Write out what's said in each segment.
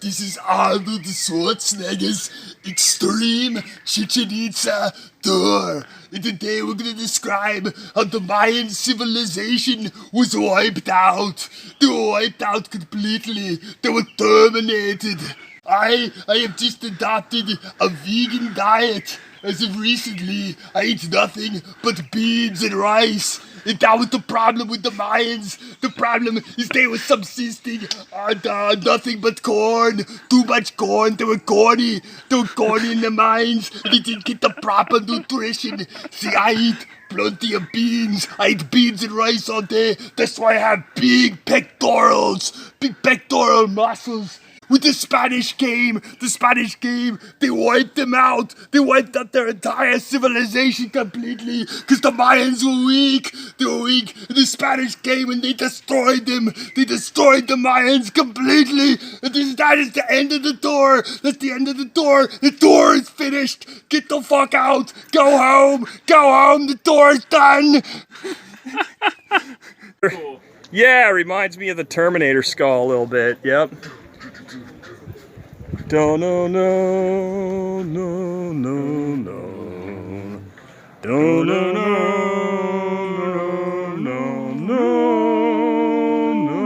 This is Arnold Schwarzenegger's extreme Chichen Itza tour. And today we're gonna describe how the Mayan civilization was wiped out. They were wiped out completely. They were terminated. I have just adopted a vegan diet. As of recently, I eat nothing but beans and rice. And that was the problem with the Mayans. The problem is they were subsisting on nothing but corn. Too much corn. They were corny. They were corny in the mines. They didn't get the proper nutrition. See, I eat plenty of beans. I eat beans and rice all day. That's why I have big pectorals. Big pectoral muscles. With the Spanish came, they wiped them out. They wiped out their entire civilization completely because the Mayans were weak. They were weak. And the Spanish came and they destroyed them. They destroyed the Mayans completely. And that is the end of the tour. That's the end of the tour. The tour is finished. Get the fuck out. Go home. Go home. The tour is done. Cool. Yeah, it reminds me of the Terminator skull a little bit. Yep. Don't no no no no no. Don't no no no no no.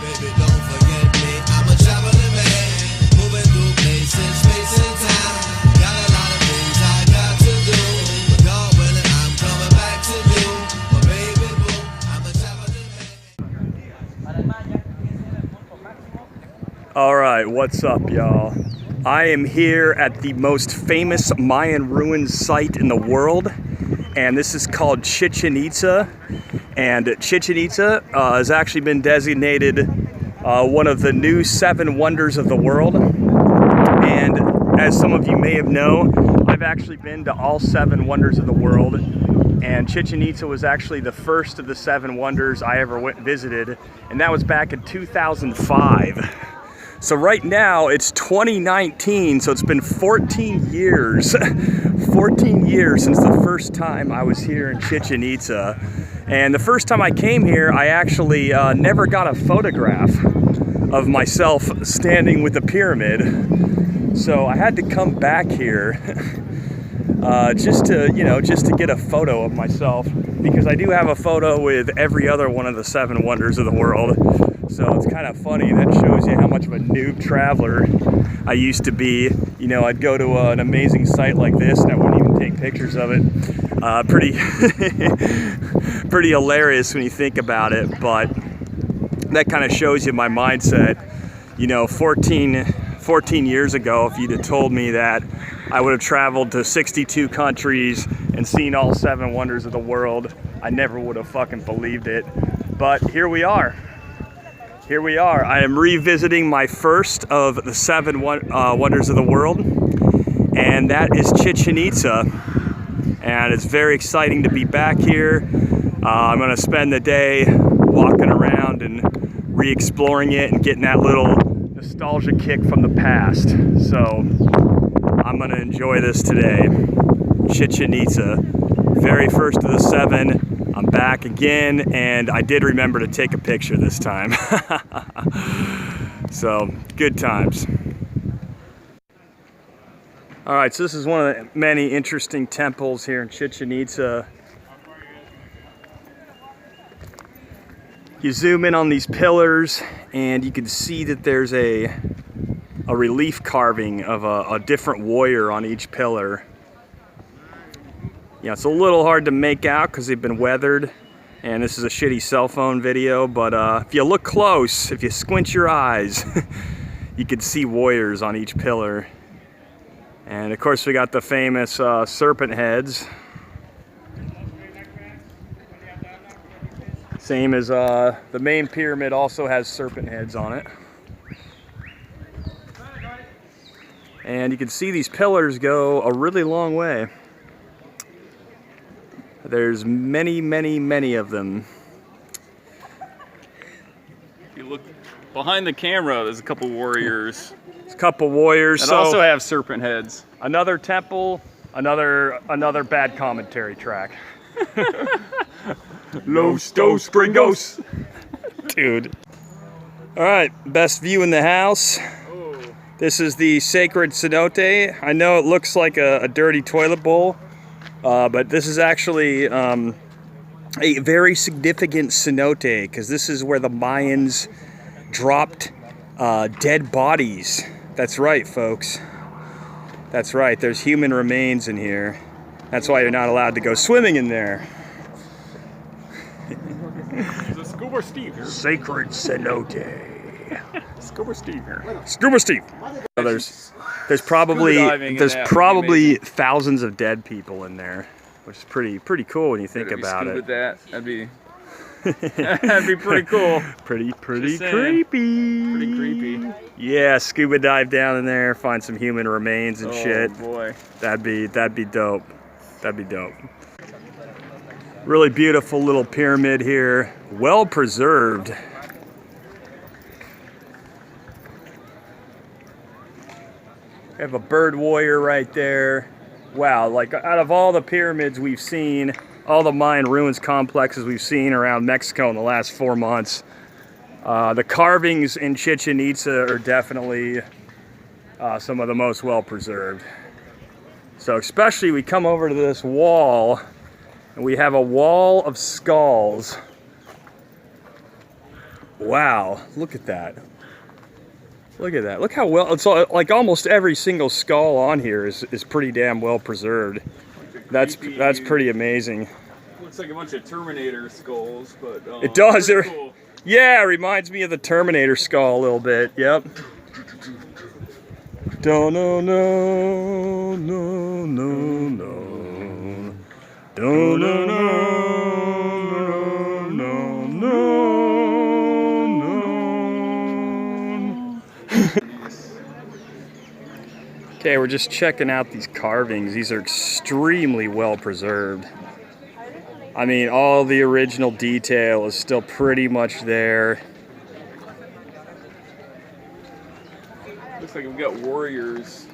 Baby, don't forget me. I'm a traveling man, moving through places, space and time. Got a lot of things I got to do, but God willing, I'm coming back to you. But baby, boo, I'm a traveling man. Alright, what's up, y'all? I am here at the most famous Mayan ruins site in the world, and this is called Chichen Itza. And Chichen Itza has actually been designated one of the new 7 wonders of the world. And as some of you may have known, I've actually been to all 7 wonders of the world. And Chichen Itza was actually the first of the 7 wonders I ever visited, and that was back in 2005. So right now it's 2019, so it's been 14 years. 14 years since the first time I was here in Chichen Itza. And the first time I came here, I actually never got a photograph of myself standing with the pyramid. So I had to come back here just to get a photo of myself, because I do have a photo with every other one of the 7 wonders of the world. So it's kind of funny. That shows you how much of a noob traveler I used to be. You know, I'd go to an amazing site like this and I wouldn't even take pictures of it. Pretty hilarious when you think about it, but that kind of shows you my mindset. You know, 14 years ago, if you'd have told me that I would have traveled to 62 countries and seen all 7 wonders of the world, I never would have fucking believed it. But here we are. Here we are. I am revisiting my first of the 7 wonders of the world, and that is Chichen Itza. And it's very exciting to be back here. I'm going to spend the day walking around and re-exploring it and getting that little nostalgia kick from the past. So I'm going to enjoy this today. Chichen Itza, very first of the 7. I'm back again, and I did remember to take a picture this time. So, good times. Alright, so this is one of the many interesting temples here in Chichen Itza. You zoom in on these pillars, and you can see that there's a relief carving of a different warrior on each pillar. Yeah, it's a little hard to make out because they've been weathered, and this is a shitty cell phone video, but if you look close, if you squint your eyes, you can see warriors on each pillar. And of course we got the famous serpent heads. Same as the main pyramid also has serpent heads on it. And you can see these pillars go a really long way. There's many, many, many of them. If you look behind the camera, there's a couple warriors. There's a couple warriors. That also have serpent heads. Another temple, another bad commentary track. Los dos gringos. Dude. All right, best view in the house. This is the sacred cenote. I know it looks like a dirty toilet bowl, but this is actually a very significant cenote because this is where the Mayans dropped dead bodies. That's right, folks. That's right, there's human remains in here. That's why you're not allowed to go swimming in there. Scuba Steve here. Sacred cenote. Scuba Steve here. Scuba Steve. There's probably thousands of dead people in there, which is pretty cool when you think about it. That'd be pretty cool. Pretty creepy. Pretty creepy. Yeah, scuba dive down in there, find some human remains and shit. Oh boy. That'd be dope. That'd be dope. Really beautiful little pyramid here, well preserved. We have a bird warrior right there. Wow, like out of all the pyramids we've seen, all the Mayan ruins complexes we've seen around Mexico in the last 4 months, the carvings in Chichen Itza are definitely some of the most well preserved. So especially we come over to this wall and we have a wall of skulls. Wow, look at that. Look at that. Look how well, it's like almost every single skull on here is pretty damn well preserved. That's pretty amazing. Looks like a bunch of Terminator skulls, but it does. cool. Yeah, it reminds me of the Terminator skull a little bit. Yep. Don't no no no no no. Don't no no no no. Okay, we're just checking out these carvings. These are extremely well preserved. I mean, all the original detail is still pretty much there. Looks like we've got warriors.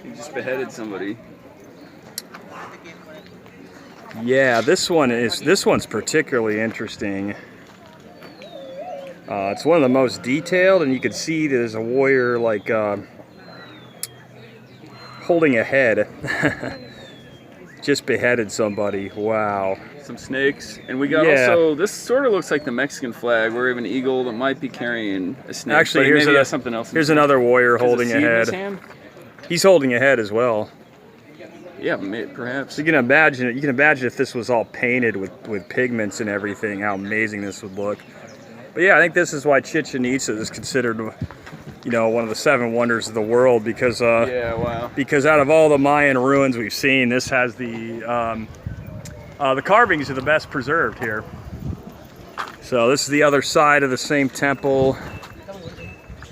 He just beheaded somebody. Yeah, this one's particularly interesting. It's one of the most detailed, and you can see there's a warrior like holding a head. Just beheaded somebody. Wow. Some snakes, and we got also, this sort of looks like the Mexican flag, where we have an eagle that might be carrying a snake. Actually, here's something else. Here's another warrior holding a head. He's holding a head as well. Yeah, perhaps. So you can imagine if this was all painted with pigments and everything, how amazing this would look. But yeah, I think this is why Chichen Itza is considered, you know, one of the 7 wonders of the world, because yeah, wow. Because out of all the Mayan ruins we've seen, this has the carvings are the best preserved here. So this is the other side of the same temple.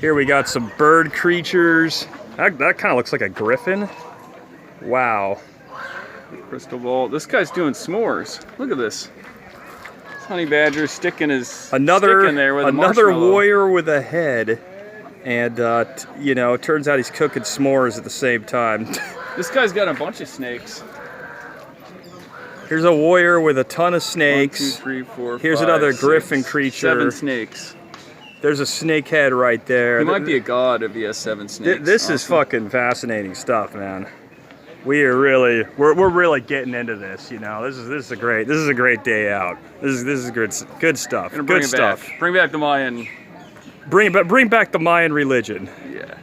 Here we got some bird creatures. That kind of looks like a griffin. Wow. Crystal ball. This guy's doing s'mores. Look at this. This honey badger sticking his stick in there with another warrior with a head. And, you know, it turns out he's cooking s'mores at the same time. This guy's got a bunch of snakes. Here's a warrior with a ton of snakes. 1, 2, 3, 4, Here's 5, another 6, griffin creature. 7 snakes. There's a snake head right there. He might be a god if he has 7 snakes. This is fucking fascinating stuff, man. We're really getting into this, you know. This is a great day out. This is good stuff. Good stuff. Back. Bring back the Mayan. Bring back the Mayan religion. Yeah.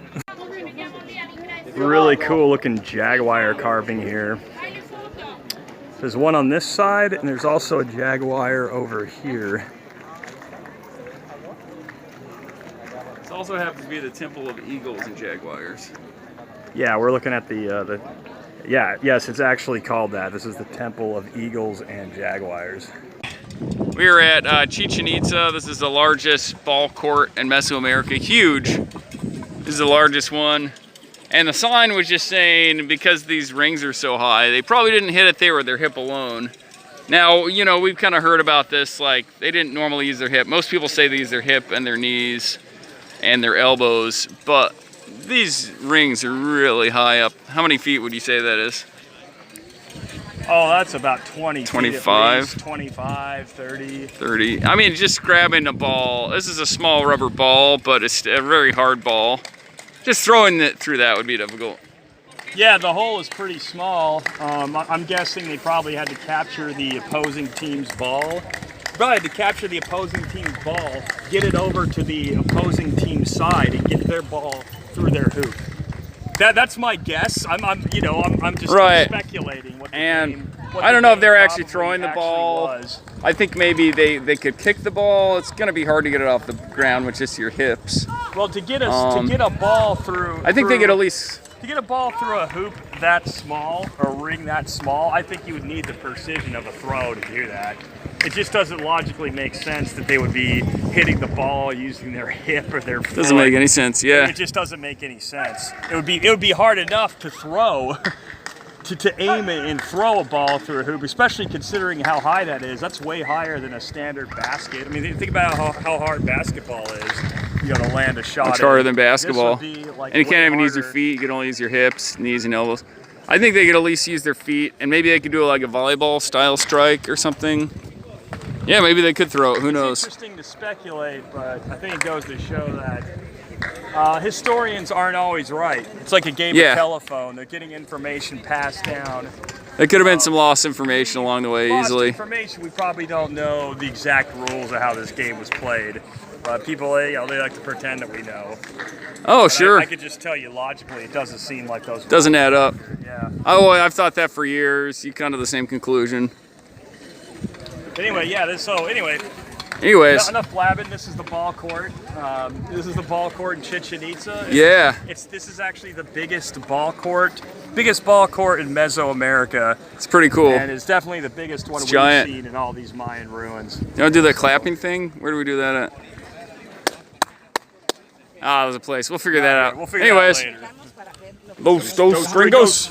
Really cool looking jaguar carving here. There's one on this side, and there's also a jaguar over here. This also happens to be the temple of eagles and jaguars. Yeah, we're looking at yes, it's actually called that. This is the temple of eagles and jaguars. We are at Chichen Itza. This is the largest ball court in Mesoamerica. Huge. This is the largest one. And the sign was just saying, because these rings are so high, they probably didn't hit it there with their hip alone. Now, you know, we've kind of heard about this, like, they didn't normally use their hip. Most people say they use their hip and their knees and their elbows, but these rings are really high up. How many feet would you say that is? Oh, that's about 20 25? feet at least. 25, 30. 30. I mean, just grabbing a ball. This is a small rubber ball, but it's a very hard ball. Just throwing it through that would be difficult. Yeah, the hole is pretty small. I'm guessing they probably had to capture the opposing team's ball. Probably had to capture the opposing team's ball, get it over to the opposing team's side, and get their ball through their hoop. That's my guess. I'm just Right. speculating. What the And game, what I the don't know if game they're actually probably throwing the ball. was. I think maybe they could kick the ball. It's going to be hard to get it off the ground with just your hips. Well, to get a ball through, I think they could at least. to get a ball through a hoop that small, or a ring that small, I think you would need the precision of a throw to do that. It just doesn't logically make sense that they would be hitting the ball using their hip or their foot. Doesn't make any sense. Yeah. It just doesn't make any sense. It would be hard enough to throw, to aim and throw a ball through a hoop, especially considering how high that is. That's way higher than a standard basket. I mean, think about how hard basketball is. You got to land a shot. Much harder than This basketball. would be, like, And you way can't even use your harder. feet. You can only use your hips, knees, and elbows. I think they could at least use their feet, and maybe they could do like a volleyball style strike or something. Yeah, maybe they could throw it. Who knows? It's interesting to speculate, but I think it goes to show that historians aren't always right. It's like a game Yeah. of telephone. They're getting information passed down. There could have been some lost information along the way Lost easily. information. We probably don't know the exact rules of how this game was played. But people, they like to pretend that we know. Oh, But sure. I could just tell you logically, it doesn't seem like those. Doesn't add up. Yeah. Oh, I've thought that for years. You come to the same conclusion. Anyway, yeah. Anyways, Enough blabbing. This is the ball court. This is the ball court in Chichen Itza. yeah, This is actually the biggest ball court in Mesoamerica, it's pretty cool. and it's definitely the biggest one It's we've giant. seen in all these Mayan ruins. You want to do that clapping thing? Where do we do that at? Ah, there's a place. We'll figure that out. We'll figure Anyways, that out later. Los Gringos.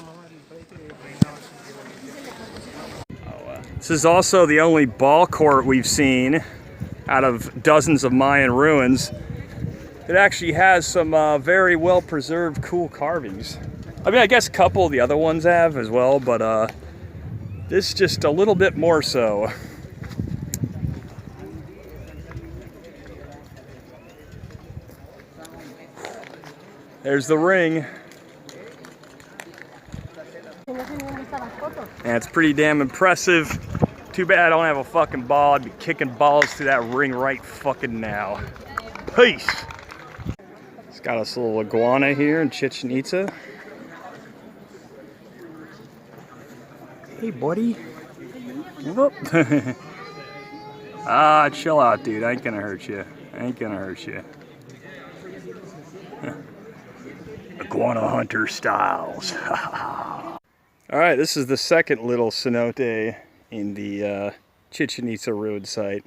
This is also the only ball court we've seen out of dozens of Mayan ruins that actually has some very well preserved, cool carvings. I mean, I guess a couple of the other ones have as well, but this just a little bit more so. There's the ring. And it's pretty damn impressive. Too bad I don't have a fucking ball. I'd be kicking balls through that ring right fucking now. Peace. It's got us a little iguana here in Chichen Itza. Hey, buddy. Whoop. Ah, chill out, dude. I ain't gonna hurt you. Iguana hunter Stiles. All right, this is the second little cenote in the Chichen Itza road site.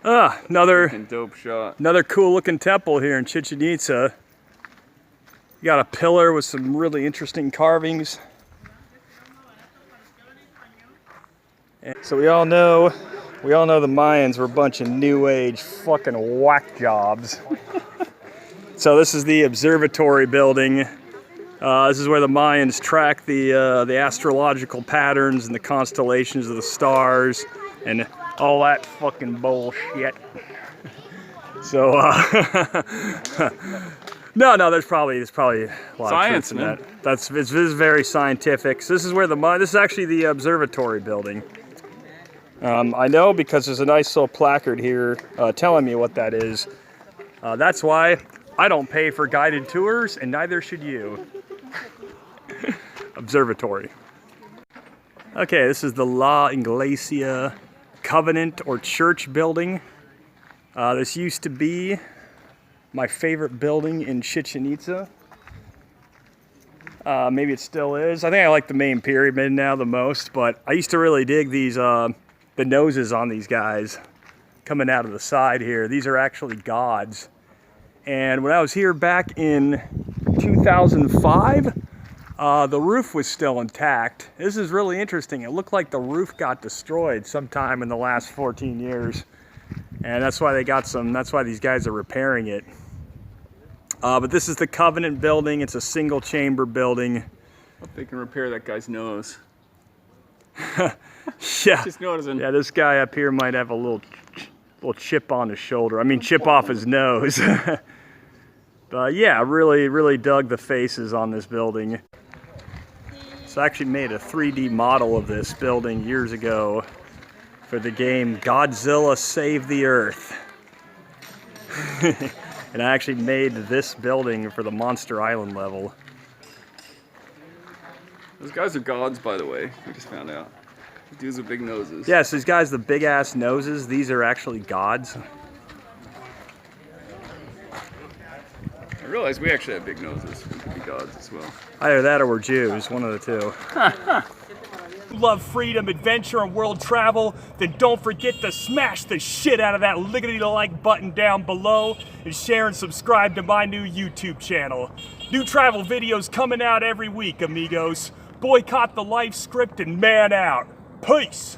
Another Dope shot. cool looking temple here in Chichen Itza. You got a pillar with some really interesting carvings. And so we all know the Mayans were a bunch of new age fucking whack jobs. So this is the observatory building. This is where the Mayans track the astrological patterns and the constellations of the stars and all that fucking bullshit. So no, there's probably a lot Science, of truth in man. that. This is very scientific. So this is where this is actually the observatory building. I know because there's a nice little placard here telling me what that is. That's why I don't pay for guided tours, and neither should you. Observatory. Okay, this is the La Iglesia Covenant or Church building. This used to be my favorite building in Chichen Itza. Maybe it still is. I think I like the main pyramid now the most, but I used to really dig these the noses on these guys coming out of the side here. These are actually gods. And when I was here back in 2005, the roof was still intact. This is really interesting. It looked like the roof got destroyed sometime in the last 14 years. And that's why these guys are repairing it. But this is the Covenant building. It's a single chamber building. Hope they can repair that guy's nose. Yeah. Just noticing. Yeah, this guy up here might have a little chip on his shoulder. I mean, chip off his nose. But yeah, really dug the faces on this building. So I actually made a 3D model of this building years ago for the game Godzilla Save the Earth. And I actually made this building for the Monster Island level. Those guys are gods, by the way. We just found out. Dudes with big noses. Yes, these guys, the big ass noses, these are actually gods. I realize we actually have big noses. We could be gods as well. Either that or we're Jews, one of the two. If you love freedom, adventure, and world travel, then don't forget to smash the shit out of that lickety-like button down below and share and subscribe to my new YouTube channel. New travel videos coming out every week, amigos. Boycott the life script and man out. Peace!